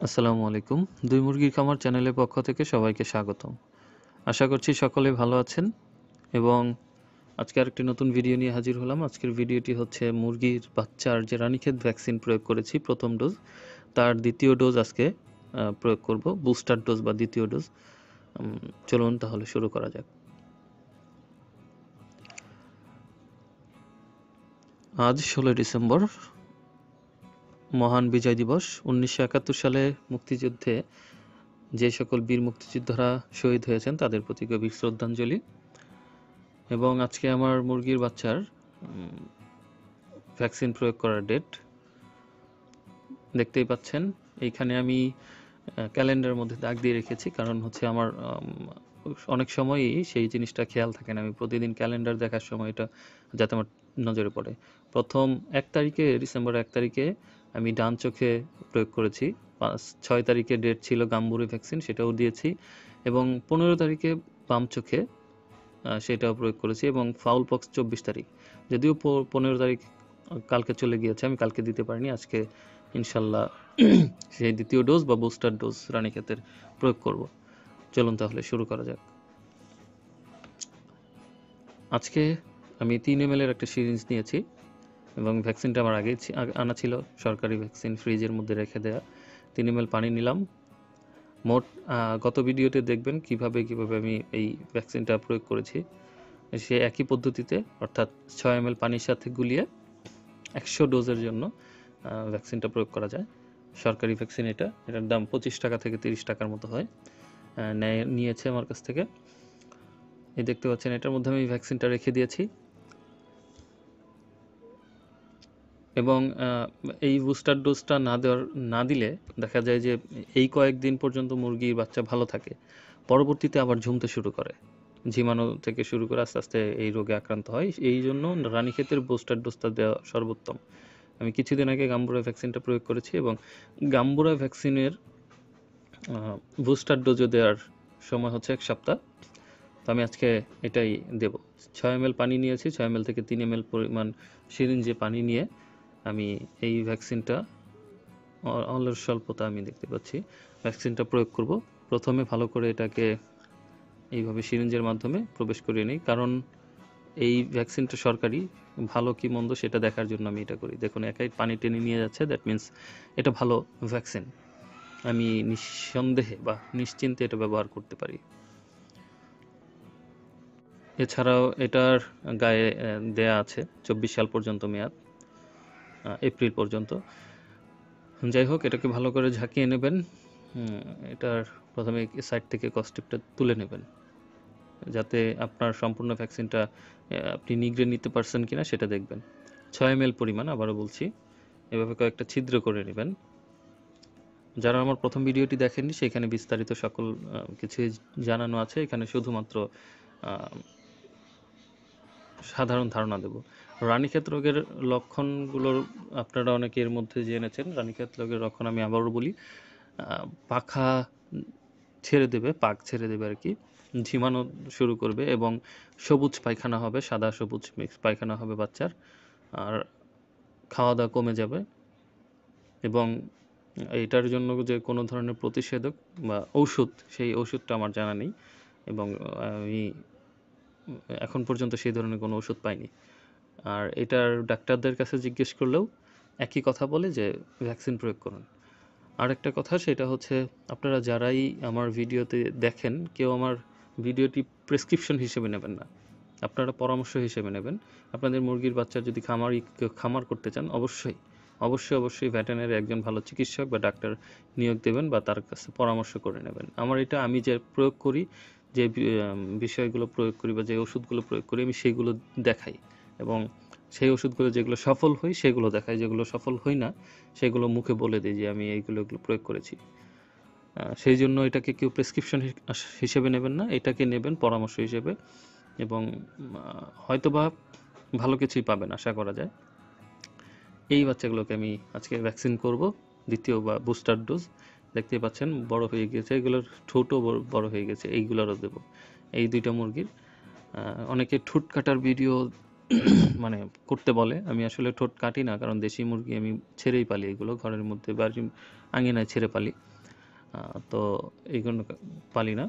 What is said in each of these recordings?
আসসালামু আলাইকুম। দুই মুরগির খামার চ্যানেলের পক্ষ থেকে সবাইকে স্বাগতম। আশা করছি সকলে ভালো আছেন এবং আজকে আরেকটি নতুন ভিডিও নিয়ে হাজির হলাম। আজকের ভিডিওটি হচ্ছে মুরগির বাচ্চার যে রানীক্ষেত ভ্যাকসিন প্রয়োগ করেছি প্রথম ডোজ, তার দ্বিতীয় ডোজ আজকে প্রয়োগ করব, বুস্টার ডোজ বা দ্বিতীয় ডোজ। চলুন তাহলে শুরু করা যাক। আজ 16 ডিসেম্বর, মহান বিজয় দিবস। 1971 সালে মুক্তিযুদ্ধে যে সকল বীর মুক্তিযোদ্ধারা শহীদ হয়েছেন তাদের প্রতি গভীর শ্রদ্ধাঞ্জলি। এবং আজকে আমার মুরগির বাচ্চার ভ্যাকসিন প্রয়োগ করার ডেট দেখতেই পাচ্ছেন। এইখানে আমি ক্যালেন্ডারের মধ্যে দাগ দিয়ে রেখেছি, কারণ হচ্ছে আমার অনেক সময়ই সেই জিনিসটা খেয়াল থাকে না। আমি প্রতিদিন ক্যালেন্ডার দেখার সময় এটা যাতে আমার নজরে পড়ে। প্রথম 1 তারিখে, ডিসেম্বর 1 তারিখে আমি ডান চোখে প্রয়োগ করেছি। 6 তারিখে ডেট ছিল গাম্বুরি ভ্যাকসিন, সেটাও দিয়েছি। এবং 15 তারিখে বাম চোখে সেটাও প্রয়োগ করেছি। এবং ফাউল পক্স 24 তারিখ, যদিও 15 তারিখ কালকে চলে গিয়েছে, আমি কালকে দিতে পারিনি। আজকে ইনশাল্লাহ সেই দ্বিতীয় ডোজ বা বুস্টার ডোজ রানীক্ষেতের প্রয়োগ করব। চলুন তাহলে শুরু করা যাক। আজকে আমি 3 ml একটা সিরিঞ্জ নিয়েছি এবং ভ্যাকসিনটা আমার আগেই আনা ছিল, সরকারি ভ্যাকসিন, ফ্রিজের মধ্যে রেখে দেওয়া। 3 ml পানি নিলাম। মোট গত ভিডিওতে দেখবেন কিভাবে আমি এই ভ্যাকসিনটা প্রয়োগ করেছি। সে একই পদ্ধতিতে, অর্থাৎ 6 ml পানির সাথে গুলিয়ে 100 ডোজের জন্য ভ্যাকসিনটা প্রয়োগ করা যায়। সরকারি ভ্যাকসিন এটার দাম 25 টাকা থেকে 30 টাকার মতো হয়। নিয়েছে আমার কাছ থেকে। এই দেখতে পাচ্ছেন, এটার মধ্যে আমি ভ্যাকসিনটা রেখে দিয়েছি। এবং এই বুস্টার ডোজটা না দিলে দেখা যায় যে এই কয়েকদিন পর্যন্ত মুরগির বাচ্চা ভালো থাকে, পরবর্তীতে আবার ঝুমতে শুরু করে, ঝিমানো থেকে শুরু করে আস্তে আস্তে এই রোগে আক্রান্ত হয়। এই জন্য রানীক্ষেতের বুস্টার ডোজটা দেওয়া সর্বোত্তম। আমি কিছুদিন আগে গাম্বুরা ভ্যাকসিনটা প্রয়োগ করেছি এবং গাম্বুরা ভ্যাকসিনের বুস্টার ডোজও দেওয়ার সময় হচ্ছে 1 সপ্তাহ। তো আমি আজকে এটাই দেব। 6 ml পানি নিয়েছি, 6 ml থেকে 3 ml পরিমাণ সিরিঞ্জে পানি নিয়ে আমি এই ভ্যাকসিনটা, অল্প স্বল্পতা আমি দেখতে পাচ্ছি, ভ্যাকসিনটা প্রয়োগ করব। প্রথমে ভালো করে এটাকে এইভাবে সিরিঞ্জের মাধ্যমে প্রবেশ করিয়ে নিই, কারণ এই ভ্যাকসিনটা সরকারি, ভালো কি মন্দ সেটা দেখার জন্য আমি এটা করি। দেখুন, একাই পানি টেনে নিয়ে যাচ্ছে, দ্যাট মিন্স এটা ভালো ভ্যাকসিন, আমি নিঃসন্দেহে বা নিশ্চিন্তে এটা ব্যবহার করতে পারি। এছাড়াও এটার গায়ে দেয়া আছে 24 সাল পর্যন্ত মেয়াদ, এপ্রিল পর্যন্ত। যাই হোক, এটাকে ভালো করে ঝাঁকিয়ে নেবেন। এটার প্রথমে সাইড থেকে কস্টিপটা তুলে নেবেন, যাতে আপনার সম্পূর্ণ ভ্যাকসিনটা আপনি নিগড়ে নিতে পারছেন কিনা সেটা দেখবেন। 6 ml পরিমাণ, আবারও বলছি, এভাবে কয়েকটা ছিদ্র করে নেবেন। যারা আমার প্রথম ভিডিওটি দেখেননি, সেখানে বিস্তারিত সকল কিছুই জানানো আছে। এখানে শুধুমাত্র সাধারণ ধারণা দেব। রানীক্ষেত রোগের লক্ষণগুলোর আপনারা অনেকে এর মধ্যে জেনেছেন। রানীক্ষেত রোগের লক্ষণ আমি আবারও বলি, পাখা ছেড়ে দেবে, পাক ছেড়ে দেবে আর কি, ঝিমানো শুরু করবে এবং সবুজ পায়খানা হবে, সাদা সবুজ মিক্স পায়খানা হবে বাচ্চার, আর খাওয়া দাওয়া কমে যাবে। এবং এটার জন্য যে কোনো ধরনের প্রতিষেধক বা ঔষধ, সেই ওষুধটা আমার জানা নেই এবং আমি এখন পর্যন্ত সেই ধরনের কোনো ওষুধ পাইনি। আর এটার ডাক্তারদের কাছে জিজ্ঞেস করলেও একই কথা বলে যে ভ্যাকসিন প্রয়োগ করুন। আরেকটা কথা, সেটা হচ্ছে আপনারা যারাই আমার ভিডিওতে দেখেন, কেউ আমার ভিডিওটি প্রেসক্রিপশন হিসেবে নেবেন না, আপনারা পরামর্শ হিসেবে নেবেন। আপনাদের মুরগির বাচ্চা যদি খামার করতে চান, অবশ্যই ভেটেরিনারি একজন ভালো চিকিৎসক বা ডাক্তার নিয়োগ দেবেন বা তার কাছে পরামর্শ করে নেবেন। আমি যে প্রয়োগ করি, যে বিষয়গুলো প্রয়োগ করি বা যে ওষুধগুলো প্রয়োগ করি, আমি সেইগুলো দেখাই এবং সেই ওষুধগুলো যেগুলো সফল হই সেগুলো দেখাই, যেগুলো সফল হই না সেগুলো মুখে বলে দিই যে আমি এগুলো প্রয়োগ করেছি। সেই জন্য এটাকে কেউ প্রেসক্রিপশন হিসেবে নেবেন না, এটাকে নেবেন পরামর্শ হিসেবে এবং হয়তোবা ভালো কিছুই পাবেন আশা করা যায়। এই বাচ্চাগুলোকে আমি আজকে ভ্যাকসিন করব, দ্বিতীয় বা বুস্টার ডোজ। দেখতেই পাচ্ছেন বড় হয়ে গেছে, এগুলোর ঠোঁটও বড় হয়ে গেছে, এইগুলোরও দেব। এই দুইটা মুরগির অনেকে ঠোঁট কাটার ভিডিও মানে করতে বলে, আমি আসলে ঠোঁট কাটি না, কারণ দেশি মুরগি আমি ছেড়েই পালি, এগুলো ঘরের মধ্যে বা আঙিনায় ছেড়ে পালি। তো এইগুলো পালি না।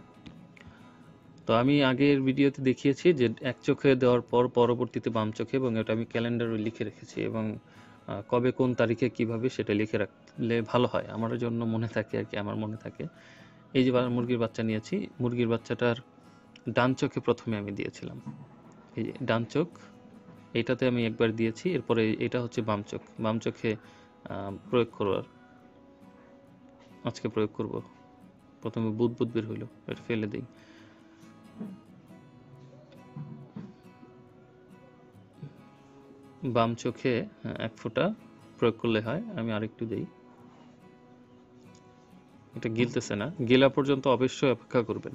তো আমি আগের ভিডিওতে দেখিয়েছি যে এক চোখে দেওয়ার পর পরবর্তীতে বাম চোখে, এবং এটা আমি ক্যালেন্ডারে লিখে রেখেছি, এবং কবে কোন তারিখে কিভাবে সেটা লিখে রাখলে ভালো হয়, আমার জন্য মনে থাকে আর কি, আমার মনে থাকে। এই যে মুরগির বাচ্চা নিয়েছি, মুরগির বাচ্চাটার ডান চোখে প্রথমে আমি দিয়েছিলাম, এই যে ডান চোখ, এইটাতে আমি একবার দিয়েছি, এরপরে এটা হচ্ছে বাম চোখ, বাম চোখে প্রয়োগ করবার, আজকে প্রয়োগ করব। প্রথমে বুদ বের হইলো, এটা ফেলে দিই। বাম চোখে 1 ফোঁটা প্রয়োগ করলে হয়। আমি আরেকটু দেই, এটা গিলতেছে না, গেলা পর্যন্ত অবশ্যই অপেক্ষা করবেন।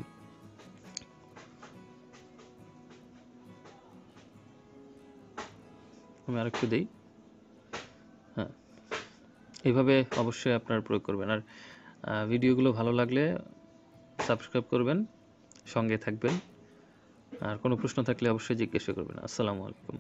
আমি আরেকটু দেই। হ্যাঁ, এইভাবে অবশ্যই আপনারা প্রয়োগ করবেন। আর ভিডিওগুলো ভালো লাগলে সাবস্ক্রাইব করবেন, সঙ্গে থাকবেন। আর কোনো প্রশ্ন থাকলে অবশ্যই জিজ্ঞাসা করবেন। আসসালামু আলাইকুম।